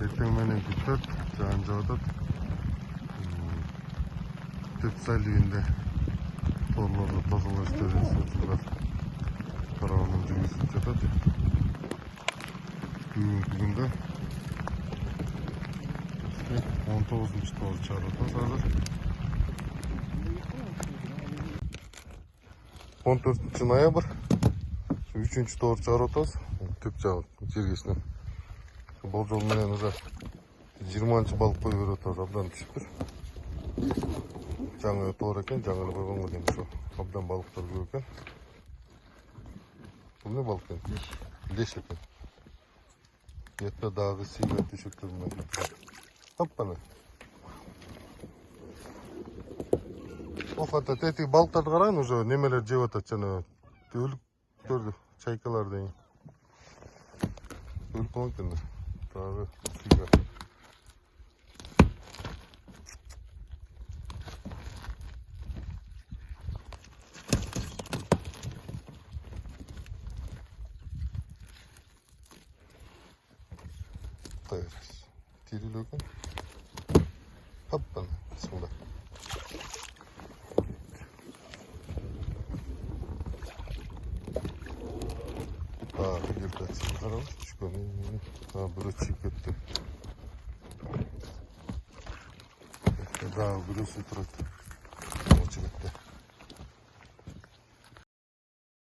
Erten menenki 4 жаан жаатат. Төп сайлыгында торлорду тазалоо иштери сутулар. Карабанын жүргүзүлүп жатат. Бүгүнкү күндө 19-тоғыз чыгарат азыр. 14 ноябрь 3-тоғыз чыгарат. Төп жагы жергесинен. Болжол менен уже 20 балык кой берет, абдан түшүптүр. Жаңы тоор экен, жаңы койгонго дейм ушу абдан балыктар көп экен. Бул не балык экен? Леш экен. Ятта дагы сыйга түшүктөр менен. Аппана. Охата тети балыктарды карагын, уже немелер жеп атат, жана өлүктөрдү, чайкалар дейин. Өлүп калган экен. Дагы сыйга. Тирилүү экен. Аппана, бисмилла. Ертатсыз карабыз, түшкөн. Бирөө чыгып кетти. Дагы бирөөсү турат. Чыгып кетти.